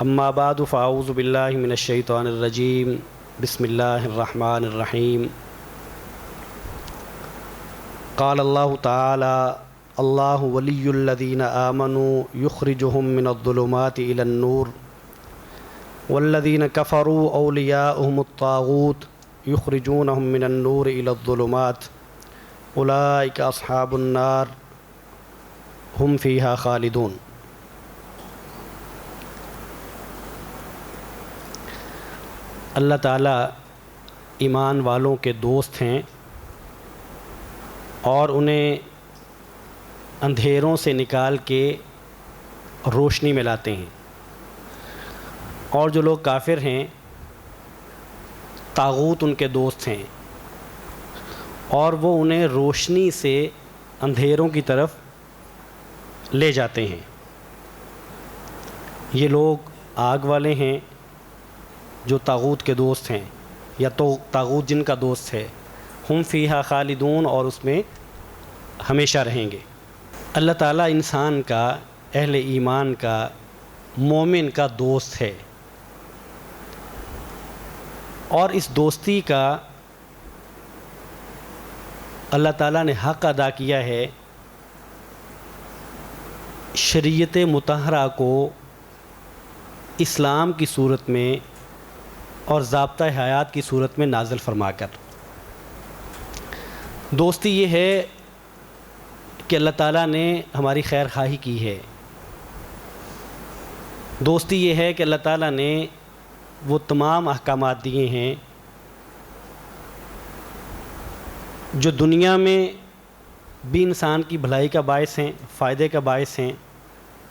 اما بعد فاعوذ باللہ من الشیطان الرجیم بسم اللہ الرحمن الرحیم قال اللہ تعالی اللہ ولی الذین آمنوا یخرجہم من الظلمات الی النور والذین کفروا اولیاؤہم الطاغوت یخرجونہم من النور الی الظلمات اولئک اصحاب النار ہم فیہا خالدون۔ اللہ تعالیٰ ایمان والوں کے دوست ہیں اور انہیں اندھیروں سے نکال کے روشنی میں لاتے ہیں، اور جو لوگ کافر ہیں طاغوت ان کے دوست ہیں اور وہ انہیں روشنی سے اندھیروں کی طرف لے جاتے ہیں۔ یہ لوگ آگ والے ہیں جو طاغوت کے دوست ہیں، یا تو طاغوت جن کا دوست ہے، ہم فیہا خالدون، اور اس میں ہمیشہ رہیں گے۔ اللہ تعالیٰ انسان کا، اہل ایمان کا، مومن کا دوست ہے، اور اس دوستی کا اللہ تعالیٰ نے حق ادا کیا ہے شریعت مطہرہ کو اسلام کی صورت میں اور ضابطہ حیات کی صورت میں نازل فرما کر۔ دوستی یہ ہے کہ اللہ تعالیٰ نے ہماری خیر خواہی کی ہے، دوستی یہ ہے کہ اللہ تعالیٰ نے وہ تمام احکامات دیے ہیں جو دنیا میں بھی انسان کی بھلائی کا باعث ہیں، فائدے کا باعث ہیں،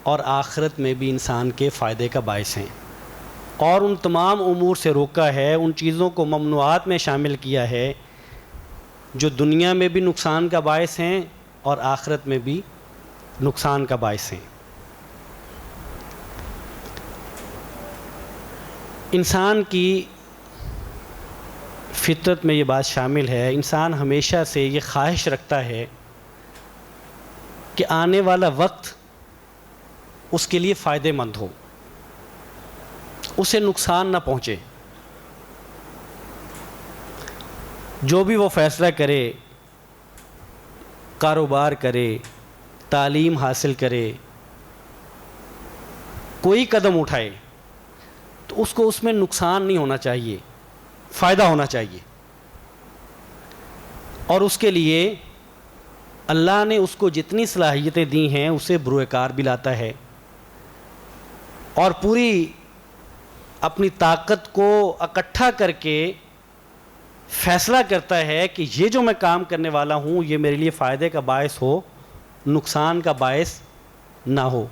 اور آخرت میں بھی انسان کے فائدے کا باعث ہیں، اور ان تمام امور سے روکا ہے، ان چیزوں کو ممنوعات میں شامل کیا ہے جو دنیا میں بھی نقصان کا باعث ہیں اور آخرت میں بھی نقصان کا باعث ہیں۔ انسان کی فطرت میں یہ بات شامل ہے، انسان ہمیشہ سے یہ خواہش رکھتا ہے کہ آنے والا وقت اس کے لیے فائدہ مند ہو، اسے نقصان نہ پہنچے، جو بھی وہ فیصلہ کرے، کاروبار کرے، تعلیم حاصل کرے، کوئی قدم اٹھائے تو اس کو اس میں نقصان نہیں ہونا چاہیے، فائدہ ہونا چاہیے، اور اس کے لیے اللہ نے اس کو جتنی صلاحیتیں دی ہیں اسے بروئے کار بھی لاتا ہے، اور پوری اپنی طاقت کو اکٹھا کر کے فیصلہ کرتا ہے کہ یہ جو میں کام کرنے والا ہوں یہ میرے لیے فائدے کا باعث ہو، نقصان کا باعث نہ ہو۔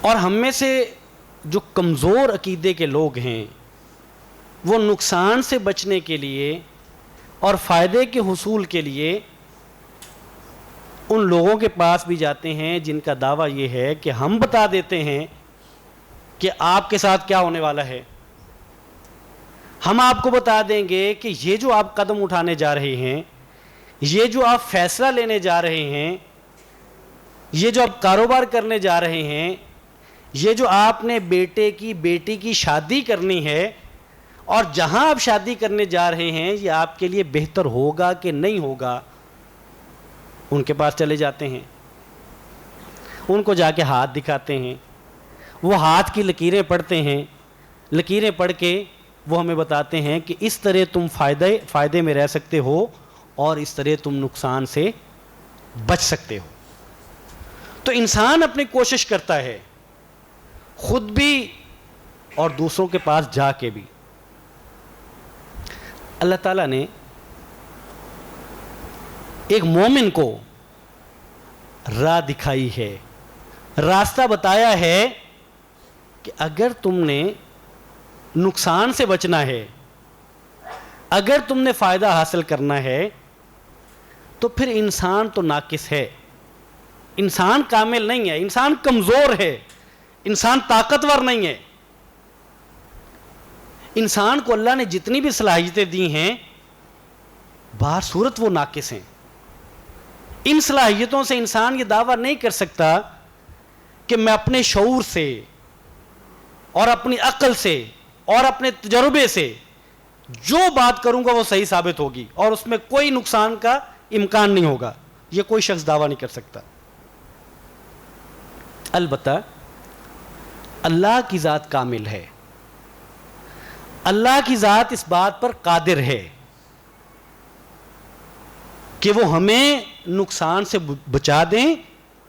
اور ہم میں سے جو کمزور عقیدے کے لوگ ہیں وہ نقصان سے بچنے کے لیے اور فائدے کے حصول کے لیے ان لوگوں کے پاس بھی جاتے ہیں جن کا دعویٰ یہ ہے کہ ہم بتا دیتے ہیں کہ آپ کے ساتھ کیا ہونے والا ہے، ہم آپ کو بتا دیں گے کہ یہ جو آپ قدم اٹھانے جا رہے ہیں، یہ جو آپ فیصلہ لینے جا رہے ہیں، یہ جو آپ کاروبار کرنے جا رہے ہیں، یہ جو آپ نے بیٹی کی شادی کرنی ہے، اور جہاں آپ شادی کرنے جا رہے ہیں یہ آپ کے لیے بہتر ہوگا کہ نہیں ہوگا، ان کے پاس چلے جاتے ہیں، ان کو جا کے ہاتھ دکھاتے ہیں، وہ ہاتھ کی لکیریں پڑھتے ہیں، لکیریں پڑھ کے وہ ہمیں بتاتے ہیں کہ اس طرح تم فائدے میں رہ سکتے ہو اور اس طرح تم نقصان سے بچ سکتے ہو۔ تو انسان اپنی کوشش کرتا ہے خود بھی اور دوسروں کے پاس جا کے بھی۔ اللہ تعالیٰ نے ایک مومن کو راہ دکھائی ہے، راستہ بتایا ہے کہ اگر تم نے نقصان سے بچنا ہے، اگر تم نے فائدہ حاصل کرنا ہے تو پھر انسان تو ناقص ہے، انسان کامل نہیں ہے، انسان کمزور ہے، انسان طاقتور نہیں ہے۔ انسان کو اللہ نے جتنی بھی صلاحیتیں دی ہیں باہر صورت وہ ناقص ہیں۔ ان صلاحیتوں سے انسان یہ دعویٰ نہیں کر سکتا کہ میں اپنے شعور سے اور اپنی عقل سے اور اپنے تجربے سے جو بات کروں گا وہ صحیح ثابت ہوگی اور اس میں کوئی نقصان کا امکان نہیں ہوگا، یہ کوئی شخص دعویٰ نہیں کر سکتا۔ البتہ اللہ کی ذات کامل ہے، اللہ کی ذات اس بات پر قادر ہے کہ وہ ہمیں نقصان سے بچا دیں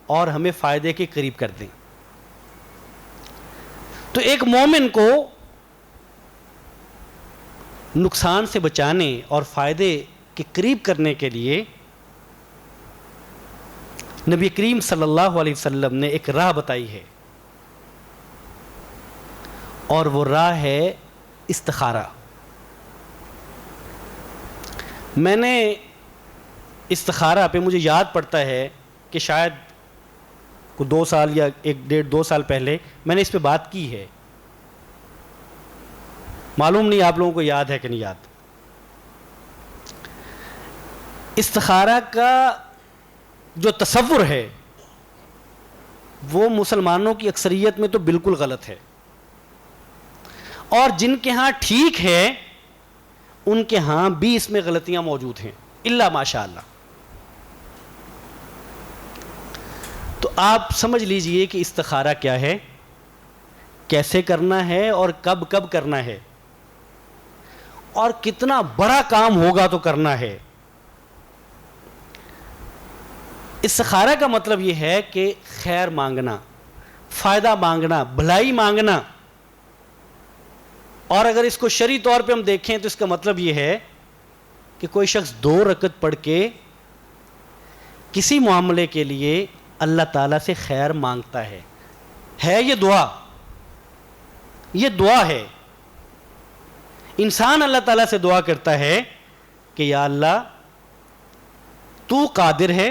اور ہمیں فائدے کے قریب کر دیں۔ تو ایک مومن کو نقصان سے بچانے اور فائدے کے قریب کرنے کے لیے نبی کریم صلی اللہ علیہ وسلم نے ایک راہ بتائی ہے، اور وہ راہ ہے استخارہ۔ میں نے استخارہ پہ مجھے یاد پڑتا ہے کہ شاید کو 2 سال یا 1.5-2 سال پہلے میں نے اس پہ بات کی ہے، معلوم نہیں آپ لوگوں کو یاد ہے کہ نہیں یاد۔ استخارہ کا جو تصور ہے وہ مسلمانوں کی اکثریت میں تو بالکل غلط ہے، اور جن کے ہاں ٹھیک ہے ان کے ہاں بھی اس میں غلطیاں موجود ہیں، الا ماشاء اللہ۔ تو آپ سمجھ لیجئے کہ استخارہ کیا ہے، کیسے کرنا ہے اور کب کب کرنا ہے، اور کتنا بڑا کام ہوگا تو کرنا ہے۔ استخارہ کا مطلب یہ ہے کہ خیر مانگنا، فائدہ مانگنا، بھلائی مانگنا، اور اگر اس کو شرعی طور پہ ہم دیکھیں تو اس کا مطلب یہ ہے کہ کوئی شخص 2 رکعت پڑھ کے کسی معاملے کے لیے اللہ تعالیٰ سے خیر مانگتا ہے یہ دعا، یہ دعا ہے۔ انسان اللہ تعالیٰ سے دعا کرتا ہے کہ یا اللہ تو قادر ہے،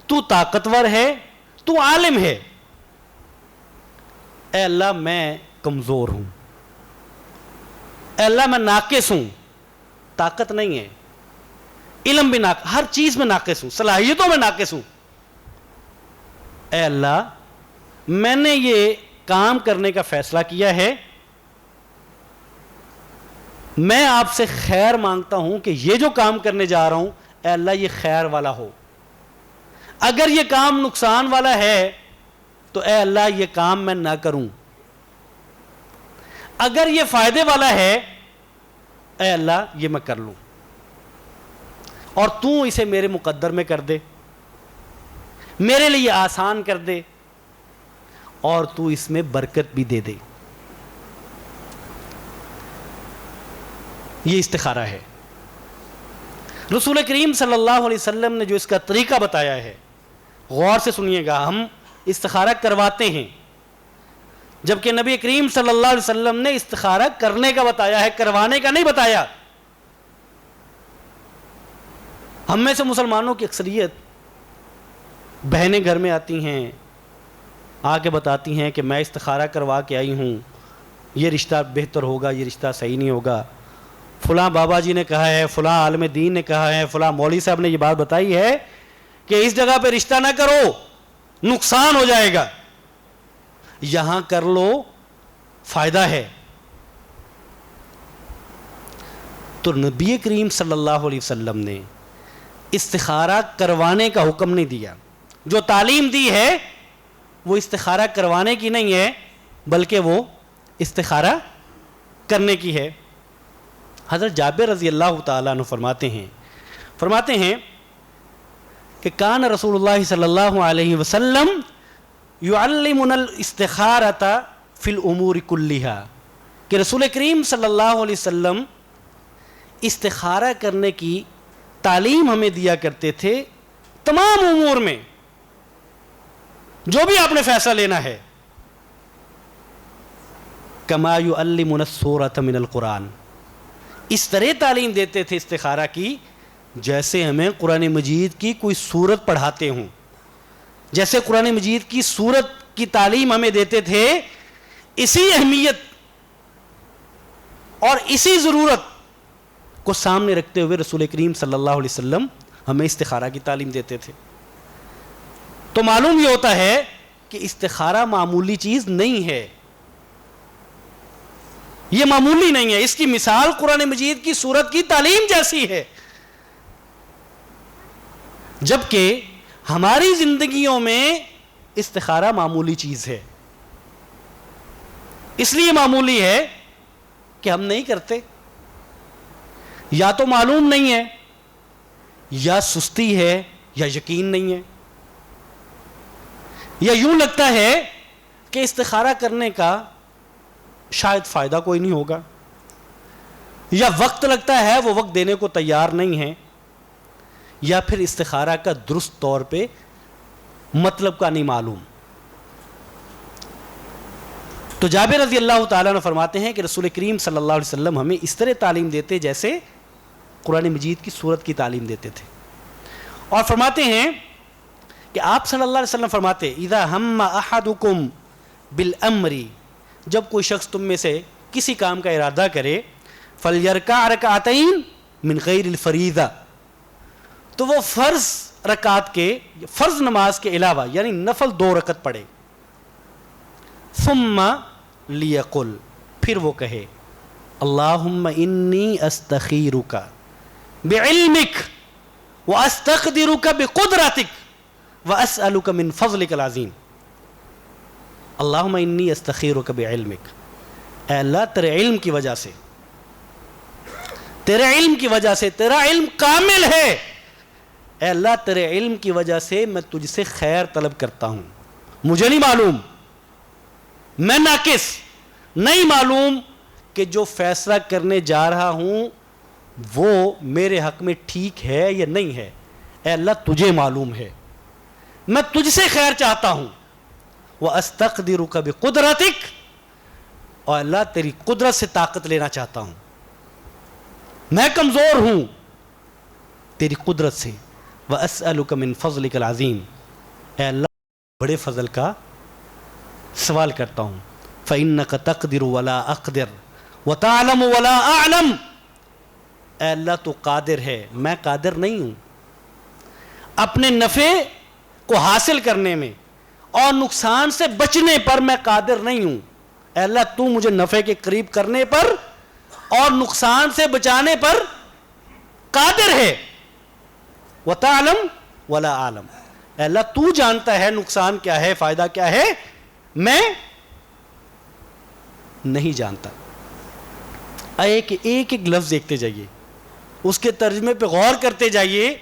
تو طاقتور ہے، تو عالم ہے، اے اللہ میں کمزور ہوں، اے اللہ میں ناقص ہوں، طاقت نہیں ہے، علم بھی ناقص، ہر چیز میں ناقص ہوں، صلاحیتوں میں ناقص ہوں، اے اللہ میں نے یہ کام کرنے کا فیصلہ کیا ہے، میں آپ سے خیر مانگتا ہوں کہ یہ جو کام کرنے جا رہا ہوں اے اللہ یہ خیر والا ہو، اگر یہ کام نقصان والا ہے تو اے اللہ یہ کام میں نہ کروں، اگر یہ فائدے والا ہے اے اللہ یہ میں کر لوں، اور تو اسے میرے مقدر میں کر دے، میرے لیے آسان کر دے، اور تو اس میں برکت بھی دے دے۔ یہ استخارہ ہے۔ رسول کریم صلی اللہ علیہ وسلم نے جو اس کا طریقہ بتایا ہے، غور سے سنیے گا، ہم استخارہ کرواتے ہیں جبکہ نبی کریم صلی اللہ علیہ وسلم نے استخارہ کرنے کا بتایا ہے، کروانے کا نہیں بتایا۔ ہم میں سے مسلمانوں کی اکثریت بہنیں گھر میں آتی ہیں، آ کے بتاتی ہیں کہ میں استخارہ کروا کے آئی ہوں، یہ رشتہ بہتر ہوگا، یہ رشتہ صحیح نہیں ہوگا، فلاں بابا جی نے کہا ہے، فلاں عالم دین نے کہا ہے، فلاں مولوی صاحب نے یہ بات بتائی ہے کہ اس جگہ پہ رشتہ نہ کرو، نقصان ہو جائے گا، یہاں کر لو، فائدہ ہے۔ تو نبی کریم صلی اللہ علیہ وسلم نے استخارہ کروانے کا حکم نہیں دیا، جو تعلیم دی ہے وہ استخارہ کروانے کی نہیں ہے بلکہ وہ استخارہ کرنے کی ہے۔ حضرت جابر رضی اللہ تعالیٰ عنہ فرماتے ہیں کہ کان رسول اللہ صلی اللہ علیہ وسلم یعلمنا الاستخارۃ فی الامور کلھا، کہ رسول کریم صلی اللہ علیہ وسلم استخارہ کرنے کی تعلیم ہمیں دیا کرتے تھے تمام امور میں، جو بھی آپ نے فیصلہ لینا ہے۔ کما یعلمنا السورۃ من القرآن، اس طرح تعلیم دیتے تھے استخارہ کی جیسے ہمیں قرآن مجید کی کوئی سورت پڑھاتے ہوں، جیسے قرآن مجید کی سورت کی تعلیم ہمیں دیتے تھے، اسی اہمیت اور اسی ضرورت کو سامنے رکھتے ہوئے رسول کریم صلی اللہ علیہ وسلم ہمیں استخارہ کی تعلیم دیتے تھے۔ تو معلوم یہ ہوتا ہے کہ کہ استخارہ معمولی چیز نہیں ہے، یہ معمولی نہیں ہے، اس کی مثال قرآن مجید کی سورت کی تعلیم جیسی ہے، جبکہ ہماری زندگیوں میں استخارہ معمولی چیز ہے۔ اس لیے معمولی ہے کہ ہم نہیں کرتے، یا تو معلوم نہیں ہے، یا سستی ہے، یا یقین نہیں ہے، یا یوں لگتا ہے کہ استخارہ کرنے کا شاید فائدہ کوئی نہیں ہوگا، یا وقت لگتا ہے وہ وقت دینے کو تیار نہیں ہے، یا پھر استخارہ کا درست طور پہ مطلب کا نہیں معلوم۔ تو جابر رضی اللہ تعالیٰ عنہ فرماتے ہیں کہ رسول کریم صلی اللہ علیہ وسلم ہمیں اس طرح تعلیم دیتے جیسے قرآن مجید کی سورت کی تعلیم دیتے تھے، اور فرماتے ہیں کہ آپ صلی اللہ علیہ وسلم فرماتے اذا ہم احدکم بالامر، جب کوئی شخص تم میں سے کسی کام کا ارادہ کرے، فلیرکع رکعتین من غیر الفریضہ، تو وہ فرض رکعت کے، فرض نماز کے علاوہ یعنی نفل 2 رکعت پڑھے، ثم لیقل، پھر وہ کہے اللہم انی استخیرک بعلمک واستقدرک بقدرتک واسألک من فضلک العظیم۔ اللہم انی استخیرک بعلمک، اے اللہ تیرے علم کی وجہ سے، تیرے علم کی وجہ سے، تیرا علم کامل ہے، اے اللہ تیرے علم کی وجہ سے میں تجھ سے خیر طلب کرتا ہوں، مجھے نہیں معلوم، میں ناقص، نہیں معلوم کہ جو فیصلہ کرنے جا رہا ہوں وہ میرے حق میں ٹھیک ہے یا نہیں ہے، اے اللہ تجھے معلوم ہے، میں تجھ سے خیر چاہتا ہوں، وَأَسْتَقْدِرُكَ بِقُدْرَتِكَ، اور اللہ تیری قدرت سے طاقت لینا چاہتا ہوں، میں کمزور ہوں تیری قدرت سے، وَأَسْأَلُكَ مِن فَضْلِكَ الْعَظِيمِ، اے اللہ بڑے فضل کا سوال کرتا ہوں، فَإِنَّكَ تَقْدِرُ وَلَا أَقْدِرُ وَتَعْلَمُ وَلَا أَعْلَمُ، اے اللہ تو قادر ہے، میں قادر نہیں ہوں، اپنے نفع کو حاصل کرنے میں اور نقصان سے بچنے پر میں قادر نہیں ہوں، اے اللہ تو مجھے نفع کے قریب کرنے پر اور نقصان سے بچانے پر قادر ہے، وَتَعْلَمُ وَلَا أَعْلَمُ، اے اللہ تو جانتا ہے نقصان کیا ہے، فائدہ کیا ہے، میں نہیں جانتا۔ ایک ایک لفظ دیکھتے جائیے، اس کے ترجمے پہ غور کرتے جائیے،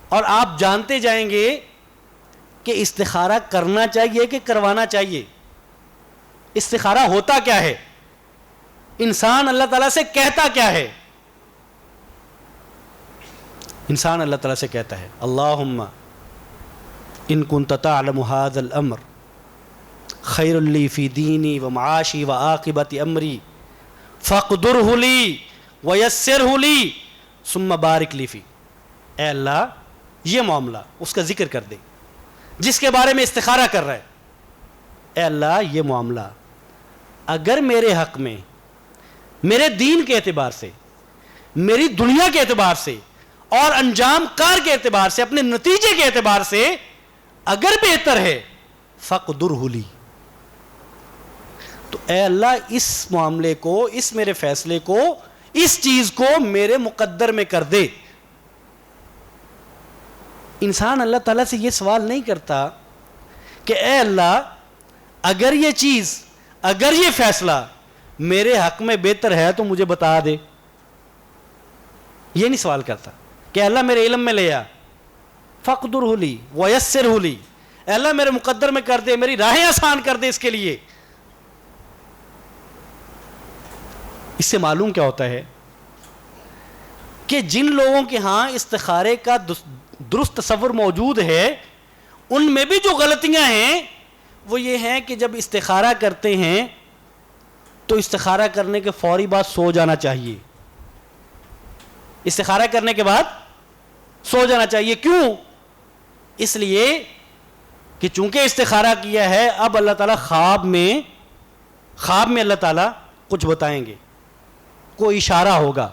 اور آپ جانتے جائیں گے کہ استخارہ کرنا چاہیے کہ کروانا چاہیے، استخارہ ہوتا کیا ہے، انسان اللہ تعالیٰ سے کہتا کیا ہے۔ انسان اللہ تعالیٰ سے کہتا ہے اللہم ان کنت تعلم ھذا الامر خیر لی فی دینی و معاشی و عاقبت امری فاقدرہ لی ویسرہ لی ثم بارک لی فی، اے اللہ یہ معاملہ اس کا ذکر کر دے جس کے بارے میں استخارہ کر رہا ہے، اے اللہ یہ معاملہ اگر میرے حق میں، میرے دین کے اعتبار سے، میری دنیا کے اعتبار سے اور انجام کار کے اعتبار سے، اپنے نتیجے کے اعتبار سے اگر بہتر ہے فقدرہ لی، تو اے اللہ اس معاملے کو، اس میرے فیصلے کو، اس چیز کو میرے مقدر میں کر دے۔ انسان اللہ تعالیٰ سے یہ سوال نہیں کرتا کہ اے اللہ اگر یہ چیز، اگر یہ فیصلہ میرے حق میں بہتر ہے تو مجھے بتا دے، یہ نہیں سوال کرتا کہ اللہ میرے علم میں لے آ، فقدرہ لی ویسرہ لی، اے اللہ میرے مقدر میں کر دے، میری راہیں آسان کر دے اس کے لیے۔ اس سے معلوم کیا ہوتا ہے کہ جن لوگوں کے ہاں استخارے کا درست تصور موجود ہے، ان میں بھی جو غلطیاں ہیں وہ یہ ہیں کہ جب استخارہ کرتے ہیں تو استخارہ کرنے کے فوری بعد سو جانا چاہیے، استخارہ کرنے کے بعد سو جانا چاہیے۔ کیوں؟ اس لیے کہ چونکہ استخارہ کیا ہے، اب اللہ تعالیٰ خواب میں اللہ تعالیٰ کچھ بتائیں گے، کوئی اشارہ ہوگا،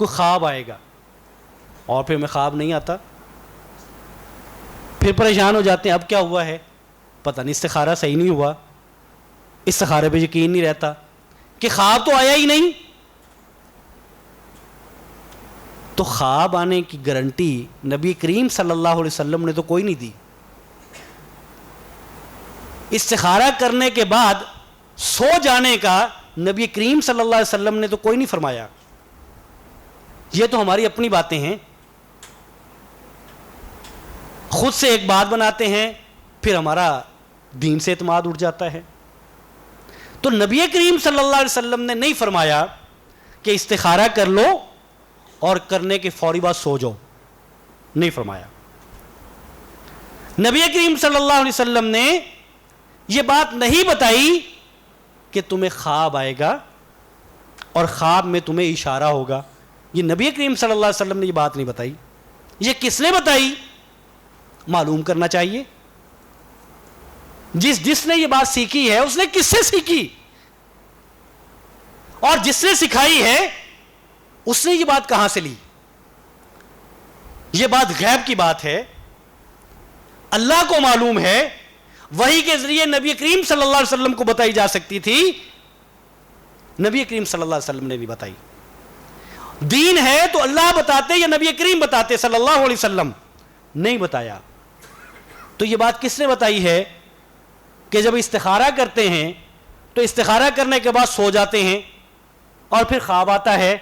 کوئی خواب آئے گا، اور پھر ہمیں خواب نہیں آتا، پھر پریشان ہو جاتے ہیں اب کیا ہوا ہے، پتہ نہیں استخارہ صحیح نہیں ہوا, استخارے پہ یقین نہیں رہتا کہ خواب تو آیا ہی نہیں. تو خواب آنے کی گارنٹی نبی کریم صلی اللہ علیہ وسلم نے تو کوئی نہیں دی. استخارہ کرنے کے بعد سو جانے کا نبی کریم صلی اللہ علیہ وسلم نے تو کوئی نہیں فرمایا. یہ تو ہماری اپنی باتیں ہیں, خود سے ایک بات بناتے ہیں, پھر ہمارا دین سے اعتماد اٹھ جاتا ہے. تو نبی کریم صلی اللہ علیہ وسلم نے نہیں فرمایا کہ استخارہ کر لو اور کرنے کے فوری بعد سو جاؤ, نہیں فرمایا. نبی کریم صلی اللہ علیہ وسلم نے یہ بات نہیں بتائی کہ تمہیں خواب آئے گا اور خواب میں تمہیں اشارہ ہوگا. یہ نبی کریم صلی اللہ علیہ وسلم نے یہ بات نہیں بتائی. یہ کس نے بتائی؟ معلوم کرنا چاہیے. جس نے یہ بات سیکھی ہے اس نے کس سے سیکھی, اور جس نے سکھائی ہے اس نے یہ بات کہاں سے لی؟ یہ بات غیب کی بات ہے, اللہ کو معلوم ہے. وحی کے ذریعے نبی کریم صلی اللہ علیہ وسلم کو بتائی جا سکتی تھی, نبی کریم صلی اللہ علیہ وسلم نے نہیں بتائی. دین ہے تو اللہ بتاتے یا نبی کریم بتاتے صلی اللہ علیہ وسلم, نہیں بتایا. تو یہ بات کس نے بتائی ہے کہ جب استخارہ کرتے ہیں تو استخارہ کرنے کے بعد سو جاتے ہیں اور پھر خواب آتا ہے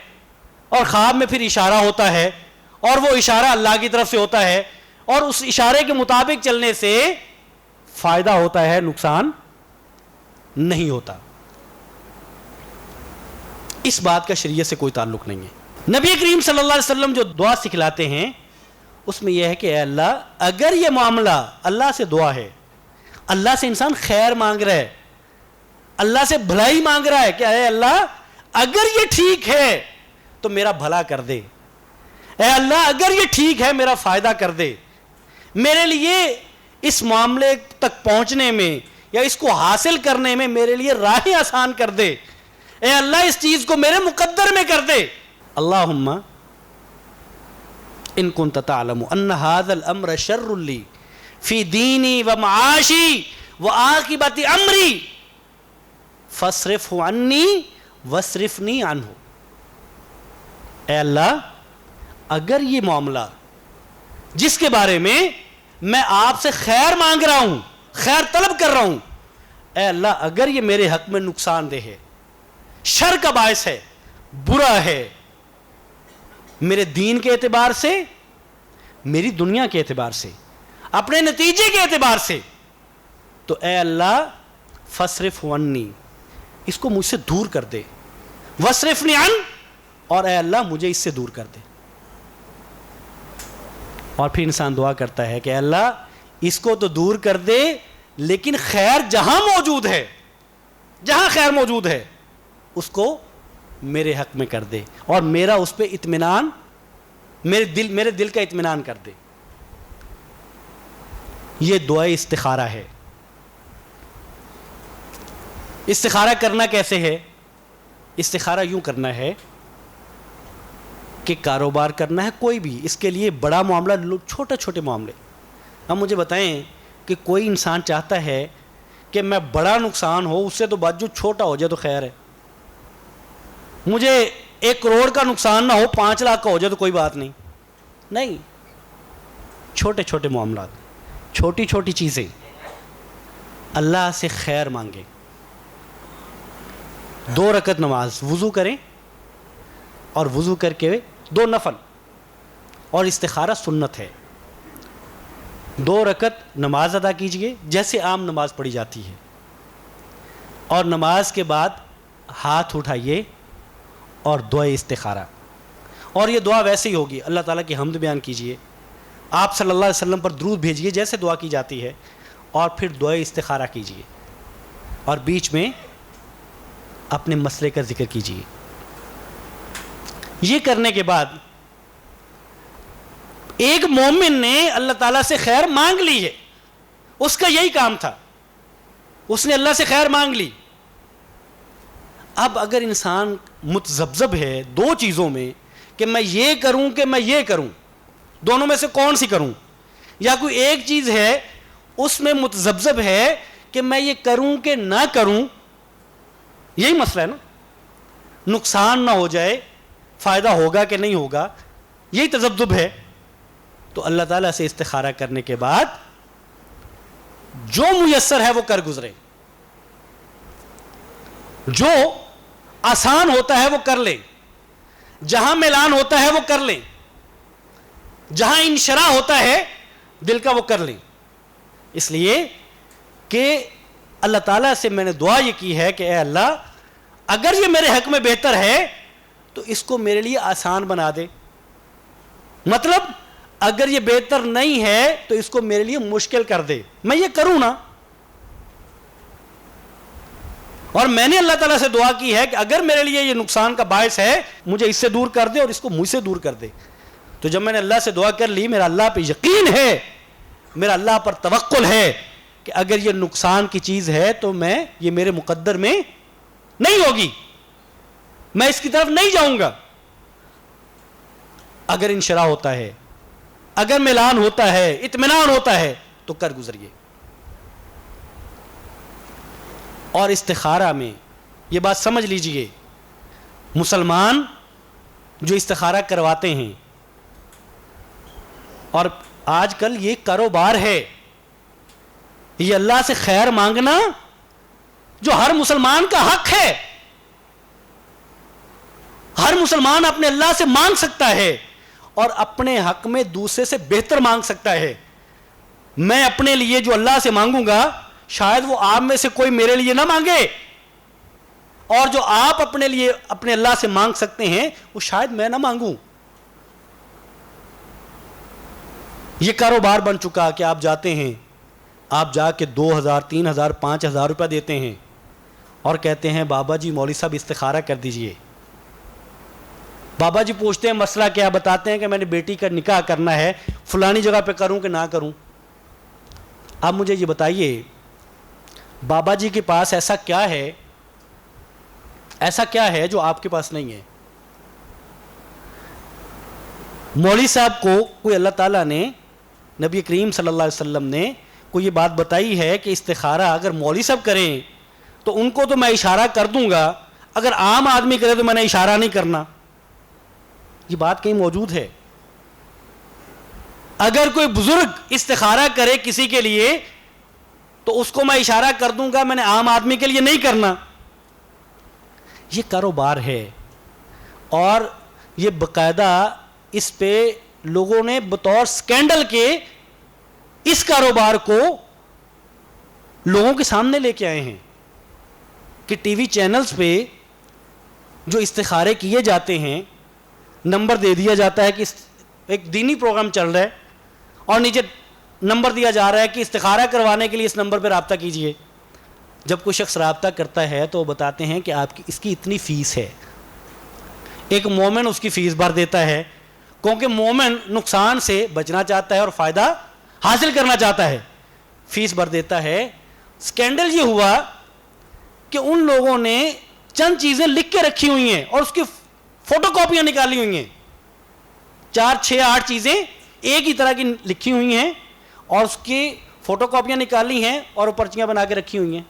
اور خواب میں پھر اشارہ ہوتا ہے اور وہ اشارہ اللہ کی طرف سے ہوتا ہے اور اس اشارے کے مطابق چلنے سے فائدہ ہوتا ہے, نقصان نہیں ہوتا. اس بات کا شریعت سے کوئی تعلق نہیں ہے. نبی کریم صلی اللہ علیہ وسلم جو دعا سکھلاتے ہیں اس میں یہ ہے کہ اے اللہ, اگر یہ معاملہ اللہ سے دعا ہے, اللہ سے انسان خیر مانگ رہا ہے, اللہ سے بھلائی مانگ رہا ہے کہ اے اللہ اگر یہ ٹھیک ہے تو میرا بھلا کر دے, اے اللہ اگر یہ ٹھیک ہے میرا فائدہ کر دے, میرے لیے اس معاملے تک پہنچنے میں یا اس کو حاصل کرنے میں میرے لیے راہیں آسان کر دے, اے اللہ اس چیز کو میرے مقدر میں کر دے. اللہم ان کنت تعلم ان هذا الامر شر لی فی دینی و معاشی و عاقبت امری فاصرفہ عنی واصرفنی عنہ. اے اللہ اگر یہ معاملہ جس کے بارے میں میں آپ سے خیر مانگ رہا ہوں, خیر طلب کر رہا ہوں, اے اللہ اگر یہ میرے حق میں نقصان دہ ہے, شر کا باعث ہے, برا ہے, میرے دین کے اعتبار سے, میری دنیا کے اعتبار سے, اپنے نتیجے کے اعتبار سے, تو اے اللہ فاصرف عنی, اس کو مجھ سے دور کر دے, واصرفنی عن, اور اے اللہ مجھے اس سے دور کر دے. اور پھر انسان دعا کرتا ہے کہ اے اللہ اس کو تو دور کر دے لیکن خیر جہاں موجود ہے, جہاں خیر موجود ہے اس کو میرے حق میں کر دے اور میرا اس پہ اطمینان, میرے دل کا اطمینان کر دے. یہ دعائے استخارہ ہے. استخارہ کرنا کیسے ہے؟ استخارہ یوں کرنا ہے کہ کاروبار کرنا ہے کوئی بھی, اس کے لیے بڑا معاملہ, چھوٹے چھوٹے معاملے. اب مجھے بتائیں کہ کوئی انسان چاہتا ہے کہ میں بڑا نقصان ہو اس سے تو بات جو چھوٹا ہو جائے تو خیر ہے, مجھے 1 کروڑ کا نقصان نہ ہو 5 لاکھ کا ہو جائے تو کوئی بات نہیں. نہیں, چھوٹے چھوٹے معاملات, چھوٹی چھوٹی چیزیں, اللہ سے خیر مانگیں. 2 رکعت نماز, وضو کریں اور وضو کر کے 2 نفل, اور استخارہ سنت ہے. 2 رکعت نماز ادا کیجئے جیسے عام نماز پڑھی جاتی ہے, اور نماز کے بعد ہاتھ اٹھائیے اور دعائے استخارہ. اور یہ دعا ویسے ہی ہوگی, اللہ تعالیٰ کی حمد بیان کیجئے, آپ صلی اللہ علیہ وسلم پر درود بھیجئے جیسے دعا کی جاتی ہے, اور پھر دعائے استخارہ کیجئے, اور بیچ میں اپنے مسئلے کا ذکر کیجئے. یہ کرنے کے بعد ایک مومن نے اللہ تعالیٰ سے خیر مانگ لی ہے, اس کا یہی کام تھا, اس نے اللہ سے خیر مانگ لی. اب اگر انسان متذبذب ہے 2 چیزوں میں کہ میں یہ کروں کہ میں یہ کروں, دونوں میں سے کون سی کروں, یا کوئی ایک چیز ہے اس میں متذبذب ہے کہ میں یہ کروں کہ نہ کروں. یہی مسئلہ ہے نا, نقصان نہ ہو جائے, فائدہ ہوگا کہ نہیں ہوگا, یہی تذبذب ہے. تو اللہ تعالیٰ سے استخارہ کرنے کے بعد جو میسر ہے وہ کر گزرے, جو آسان ہوتا ہے وہ کر لیں, جہاں میلان ہوتا ہے وہ کر لیں, جہاں انشراح ہوتا ہے دل کا وہ کر لیں. اس لیے کہ اللہ تعالیٰ سے میں نے دعا یہ کی ہے کہ اے اللہ, اگر یہ میرے حق میں بہتر ہے تو اس کو میرے لیے آسان بنا دے. مطلب اگر یہ بہتر نہیں ہے تو اس کو میرے لیے مشکل کر دے, میں یہ کروں نا. اور میں نے اللہ تعالیٰ سے دعا کی ہے کہ اگر میرے لیے یہ نقصان کا باعث ہے مجھے اس سے دور کر دے اور اس کو مجھ سے دور کر دے. تو جب میں نے اللہ سے دعا کر لی, میرا اللہ پہ یقین ہے, میرا اللہ پر توکل ہے کہ اگر یہ نقصان کی چیز ہے تو یہ میرے مقدر میں نہیں ہوگی, میں اس کی طرف نہیں جاؤں گا. اگر انشراح ہوتا ہے, اگر میلان ہوتا ہے, اطمینان ہوتا ہے تو کر گزریے. اور استخارہ میں یہ بات سمجھ لیجئے, مسلمان جو استخارہ کرواتے ہیں, اور آج کل یہ کاروبار ہے, یہ اللہ سے خیر مانگنا جو ہر مسلمان کا حق ہے. ہر مسلمان اپنے اللہ سے مانگ سکتا ہے اور اپنے حق میں دوسرے سے بہتر مانگ سکتا ہے. میں اپنے لیے جو اللہ سے مانگوں گا شاید وہ آپ میں سے کوئی میرے لیے نہ مانگے, اور جو آپ اپنے لیے اپنے اللہ سے مانگ سکتے ہیں وہ شاید میں نہ مانگوں. یہ کاروبار بن چکا کہ آپ جاتے ہیں, آپ جا کے 2000 3000 5000 روپے دیتے ہیں اور کہتے ہیں بابا جی مولوی صاحب استخارہ کر دیجئے. بابا جی پوچھتے ہیں مسئلہ کیا, بتاتے ہیں کہ میں نے بیٹی کا نکاح کرنا ہے, فلانی جگہ پہ کروں کہ نہ کروں. اب مجھے یہ بتائیے بابا جی کے پاس ایسا کیا ہے جو آپ کے پاس نہیں ہے؟ مولوی صاحب کو کوئی اللہ تعالیٰ نے, نبی کریم صلی اللہ علیہ وسلم نے کوئی یہ بات بتائی ہے کہ استخارہ اگر مولوی صاحب کریں تو ان کو تو میں اشارہ کر دوں گا, اگر عام آدمی کرے تو میں نے اشارہ نہیں کرنا. یہ بات کہیں موجود ہے؟ اگر کوئی بزرگ استخارہ کرے کسی کے لیے تو اس کو میں اشارہ کر دوں گا, میں نے عام آدمی کے لیے نہیں کرنا. یہ کاروبار ہے, اور یہ باقاعدہ اس پہ لوگوں نے بطور سکینڈل کے اس کاروبار کو لوگوں کے سامنے لے کے آئے ہیں کہ ٹی وی چینلز پہ جو استخارے کیے جاتے ہیں, نمبر دے دیا جاتا ہے کہ ایک دینی پروگرام چل رہا ہے اور نیچے نمبر دیا جا رہا ہے کہ استخارہ کروانے کے لیے اس نمبر پہ رابطہ کیجئے. جب کوئی شخص رابطہ کرتا ہے تو وہ بتاتے ہیں کہ آپ کی اس کی اتنی فیس ہے. ایک مومن اس کی فیس بھر دیتا ہے, کیونکہ مومن نقصان سے بچنا چاہتا ہے اور فائدہ حاصل کرنا چاہتا ہے, فیس بھر دیتا ہے. سکینڈل یہ ہوا کہ ان لوگوں نے چند چیزیں لکھ کے رکھی ہوئی ہیں اور اس کی فوٹو کاپیاں نکالی ہوئی ہیں, 4 6 8 چیزیں ایک ہی طرح کی لکھی ہوئی ہیں اور اس کی فوٹو کاپیاں نکالی ہیں اور پرچیاں بنا کے رکھی ہوئی ہیں.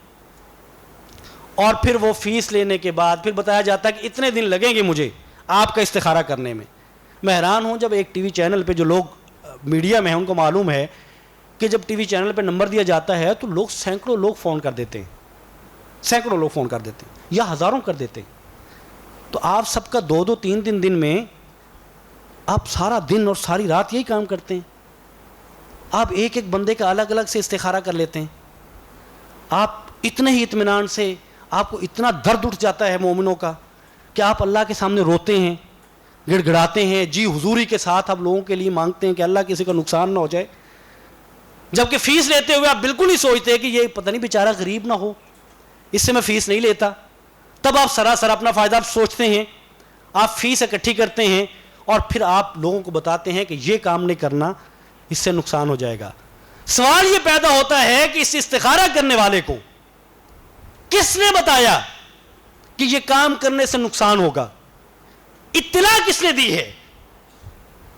اور پھر وہ فیس لینے کے بعد پھر بتایا جاتا ہے کہ اتنے دن لگیں گے مجھے آپ کا استخارہ کرنے میں. میں حیران ہوں, جب ایک ٹی وی چینل پہ جو لوگ میڈیا میں ہیں ان کو معلوم ہے کہ جب ٹی وی چینل پہ نمبر دیا جاتا ہے تو سینکڑوں لوگ فون کر دیتے ہیں, یا ہزاروں کر دیتے ہیں. تو آپ سب کا 2 3 دن میں آپ سارا دن اور ساری رات یہی کام کرتے ہیں. آپ ایک ایک بندے کا الگ الگ سے استخارہ کر لیتے ہیں. آپ اتنے ہی اطمینان سے, آپ کو اتنا درد اٹھ جاتا ہے مومنوں کا کہ آپ اللہ کے سامنے روتے ہیں, گڑ گڑاتے ہیں, جی حضوری کے ساتھ آپ لوگوں کے لیے مانگتے ہیں کہ اللہ کسی کا نقصان نہ ہو جائے. جبکہ فیس لیتے ہوئے آپ بالکل نہیں سوچتے کہ یہ پتہ نہیں بیچارہ غریب نہ ہو, اس سے میں فیس نہیں لیتا. تب آپ سراسر اپنا فائدہ سوچتے ہیں, آپ فیس اکٹھی کرتے ہیں اور پھر آپ لوگوں کو بتاتے ہیں کہ یہ کام نہیں کرنا, اس سے نقصان ہو جائے گا. سوال یہ پیدا ہوتا ہے کہ اس استخارہ کرنے والے کو کس نے بتایا کہ یہ کام کرنے سے نقصان ہوگا؟ اطلاع کس نے دی ہے؟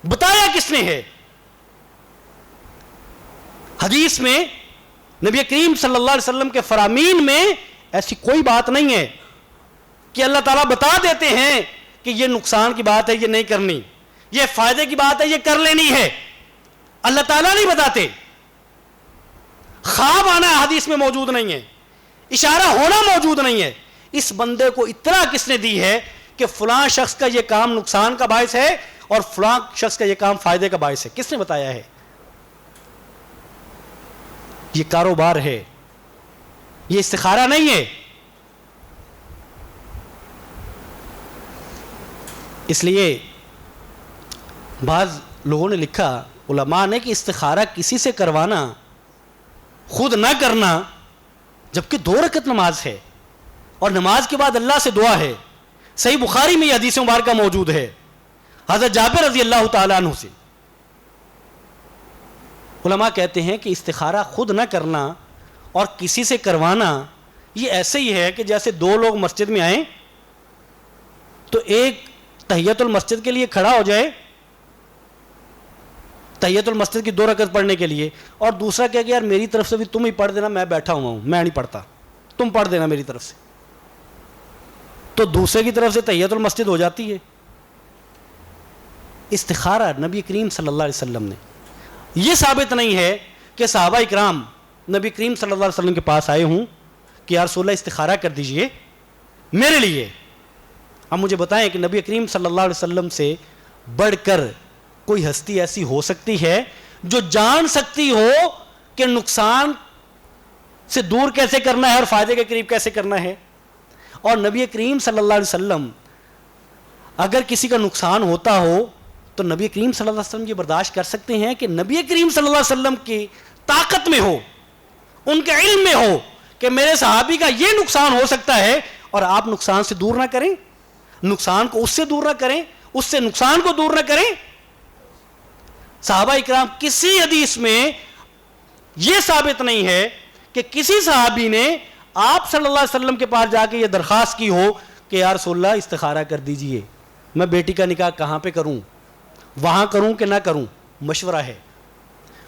بتایا کس نے ہے؟ حدیث میں نبی کریم صلی اللہ علیہ وسلم کے فرامین میں ایسی کوئی بات نہیں ہے کہ اللہ تعالیٰ بتا دیتے ہیں کہ یہ نقصان کی بات ہے یہ نہیں کرنی، یہ فائدے کی بات ہے یہ کر لینی ہے. اللہ تعالیٰ نہیں بتاتے. خواب آنا حدیث میں موجود نہیں ہے، اشارہ ہونا موجود نہیں ہے. اس بندے کو اطلاع کس نے دی ہے کہ فلاں شخص کا یہ کام نقصان کا باعث ہے اور فلاں شخص کا یہ کام فائدے کا باعث ہے؟ کس نے بتایا ہے؟ یہ کاروبار ہے، یہ استخارہ نہیں ہے. اس لیے بعض لوگوں نے لکھا، علماء نے، کہ استخارہ کسی سے کروانا، خود نہ کرنا، جبکہ 2 رکعت نماز ہے اور نماز کے بعد اللہ سے دعا ہے. صحیح بخاری میں یہ حدیث مبارکہ موجود ہے حضرت جابر رضی اللہ تعالیٰ عنہ سے. علماء کہتے ہیں کہ استخارہ خود نہ کرنا اور کسی سے کروانا یہ ایسے ہی ہے کہ جیسے 2 لوگ مسجد میں آئیں تو ایک تحیت المسجد کے لیے کھڑا ہو جائے، تحیت المسجد کی 2 رکعت پڑھنے کے لیے، اور دوسرا کہے کہ یار میری طرف سے بھی تم ہی پڑھ دینا، میں بیٹھا ہوا ہوں، میں نہیں پڑھتا، تم پڑھ دینا میری طرف سے. تو دوسرے کی طرف سے تحیت المسجد ہو جاتی ہے. استخارہ نبی کریم صلی اللہ علیہ وسلم نے، یہ ثابت نہیں ہے کہ صحابہ اکرام نبی کریم صلی اللہ علیہ وسلم کے پاس آئے ہوں کہ یا رسول اللہ استخارہ کر دیجئے میرے لیے. اب مجھے بتائیں کہ نبی کریم صلی اللہ علیہ وسلم سے بڑھ کر کوئی ہستی ایسی ہو سکتی ہے جو جان سکتی ہو کہ نقصان سے دور کیسے کرنا ہے اور فائدے کے قریب کیسے کرنا ہے؟ اور نبی کریم صلی اللہ علیہ وسلم اگر کسی کا نقصان ہوتا ہو تو نبی کریم صلی اللہ علیہ وسلم یہ برداشت کر سکتے ہیں کہ نبی کریم صلی اللہ علیہ وسلم کی طاقت میں ہو، ان کے علم میں ہو کہ میرے صحابی کا یہ نقصان ہو سکتا ہے اور آپ نقصان سے دور نہ کریں، نقصان کو اس سے دور نہ کریں، اس سے نقصان کو دور نہ کریں؟ صحابہ اکرام کسی حدیث میں یہ ثابت نہیں ہے کہ کسی صحابی نے آپ صلی اللہ علیہ وسلم کے پاس جا کے یہ درخواست کی ہو کہ یا رسول اللہ استخارہ کر دیجئے، میں بیٹی کا نکاح کہاں پہ کروں، وہاں کروں کہ نہ کروں؟ مشورہ ہے،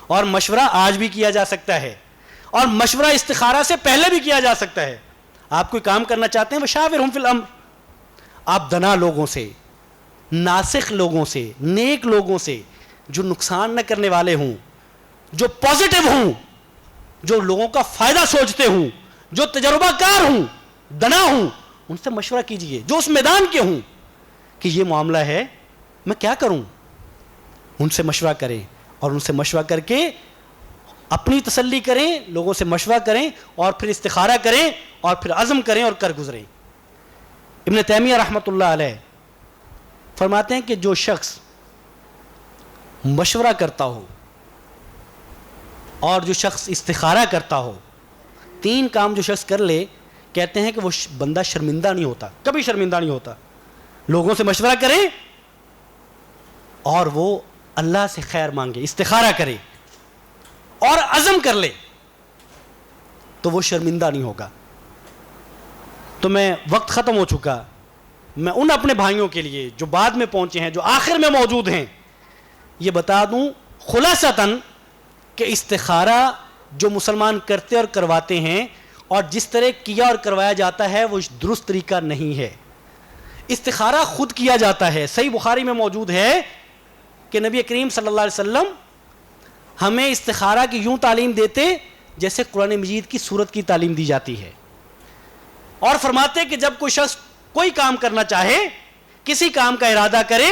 اور مشورہ آج بھی کیا جا سکتا ہے، اور مشورہ استخارہ سے پہلے بھی کیا جا سکتا ہے. آپ کوئی کام کرنا چاہتے ہیں وشاورہم فی الامر، آپ دنا لوگوں سے، ناسخ لوگوں سے، نیک لوگوں سے، جو نقصان نہ کرنے والے ہوں، جو پازیٹیو ہوں، جو لوگوں کا فائدہ سوچتے ہوں، جو تجربہ کار ہوں، دنا ہوں، ان سے مشورہ کیجئے، جو اس میدان کے ہوں کہ یہ معاملہ ہے میں کیا کروں. ان سے مشورہ کریں اور ان سے مشورہ کر کے اپنی تسلی کریں، لوگوں سے مشورہ کریں اور پھر استخارہ کریں اور پھر عزم کریں اور کر گزریں. ابن تیمیہ رحمۃ اللہ علیہ فرماتے ہیں کہ جو شخص مشورہ کرتا ہو اور جو شخص استخارہ کرتا ہو، 3 کام جو شخص کر لے، کہتے ہیں کہ وہ بندہ شرمندہ نہیں ہوتا، کبھی شرمندہ نہیں ہوتا. لوگوں سے مشورہ کرے اور وہ اللہ سے خیر مانگے، استخارہ کرے اور عزم کر لے تو وہ شرمندہ نہیں ہوگا. تو میں وقت ختم ہو چکا، میں ان اپنے بھائیوں کے لیے جو بعد میں پہنچے ہیں، جو آخر میں موجود ہیں، یہ بتا دوں خلاصتاً کہ استخارہ جو مسلمان کرتے اور کرواتے ہیں اور جس طرح کیا اور کروایا جاتا ہے وہ درست طریقہ نہیں ہے. استخارہ خود کیا جاتا ہے. صحیح بخاری میں موجود ہے کہ نبی کریم صلی اللہ علیہ وسلم ہمیں استخارہ کی یوں تعلیم دیتے جیسے قرآن مجید کی سورت کی تعلیم دی جاتی ہے، اور فرماتے کہ جب کوئی شخص کوئی کام کرنا چاہے، کسی کام کا ارادہ کرے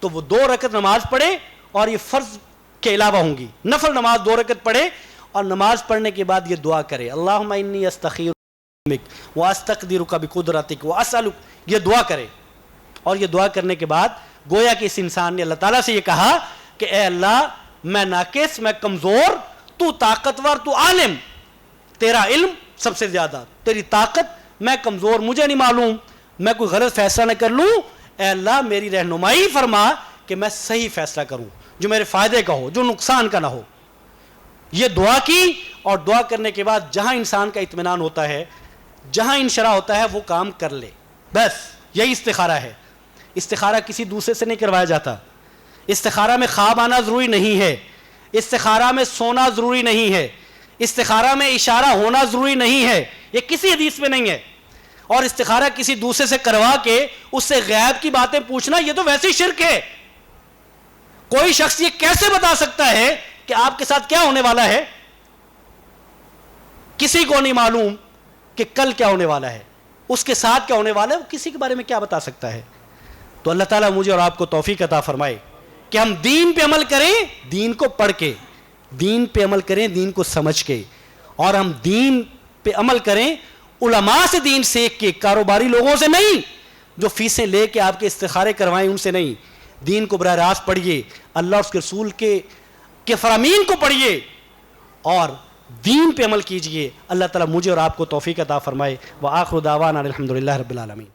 تو وہ 2 رکعت نماز پڑھے، اور یہ فرض کے علاوہ ہوں گی، نفل نماز 2 رکعت پڑھے، اور نماز پڑھنے کے بعد یہ دعا کرے، اللہم انی استخیرک واستقدرک بقدرتک واسألک، یہ دعا کرے. اور یہ دعا کرنے کے بعد گویا کہ اس انسان نے اللہ تعالیٰ سے یہ کہا کہ اے اللہ میں ناقص، میں کمزور، تو طاقتور، تو عالم، تیرا علم سب سے زیادہ، تیری طاقت، میں کمزور، مجھے نہیں معلوم، میں کوئی غلط فیصلہ نہ کر لوں، اے اللہ میری رہنمائی فرما کہ میں صحیح فیصلہ کروں جو میرے فائدے کا ہو، جو نقصان کا نہ ہو. یہ دعا کی، اور دعا کرنے کے بعد جہاں انسان کا اطمینان ہوتا ہے، جہاں انشراح ہوتا ہے، وہ کام کر لے. بس یہی استخارہ ہے. استخارہ کسی دوسرے سے نہیں کروایا جاتا. استخارہ میں خواب آنا ضروری نہیں ہے، استخارہ میں سونا ضروری نہیں ہے، استخارہ میں اشارہ ہونا ضروری نہیں ہے، یہ کسی حدیث میں نہیں ہے. اور استخارہ کسی دوسرے سے کروا کے اس سے غیب کی باتیں پوچھنا، یہ تو ویسے ہی شرک ہے. کوئی شخص یہ کیسے بتا سکتا ہے کہ آپ کے ساتھ کیا ہونے والا ہے؟ کسی کو نہیں معلوم کہ کل کیا ہونے والا ہے، اس کے ساتھ کیا ہونے والا ہے، وہ کسی کے بارے میں کیا بتا سکتا ہے؟ تو اللہ تعالیٰ مجھے اور آپ کو توفیق عطا فرمائے کہ ہم دین پہ عمل کریں، دین کو پڑھ کے، دین پہ عمل کریں دین کو سمجھ کے، اور ہم دین پہ عمل کریں علماء سے دین سیکھ کے، کاروباری لوگوں سے نہیں جو فیسیں لے کے آپ کے استخارے کروائیں، ان سے نہیں. دین کو براہ راست پڑھیے، اللہ اور اس کے رسول کے فرامین کو پڑھیے اور دین پہ عمل کیجئے. اللہ تعالیٰ مجھے اور آپ کو توفیق عطا فرمائے. وآخر دعوانا الحمدللہ رب العالمین.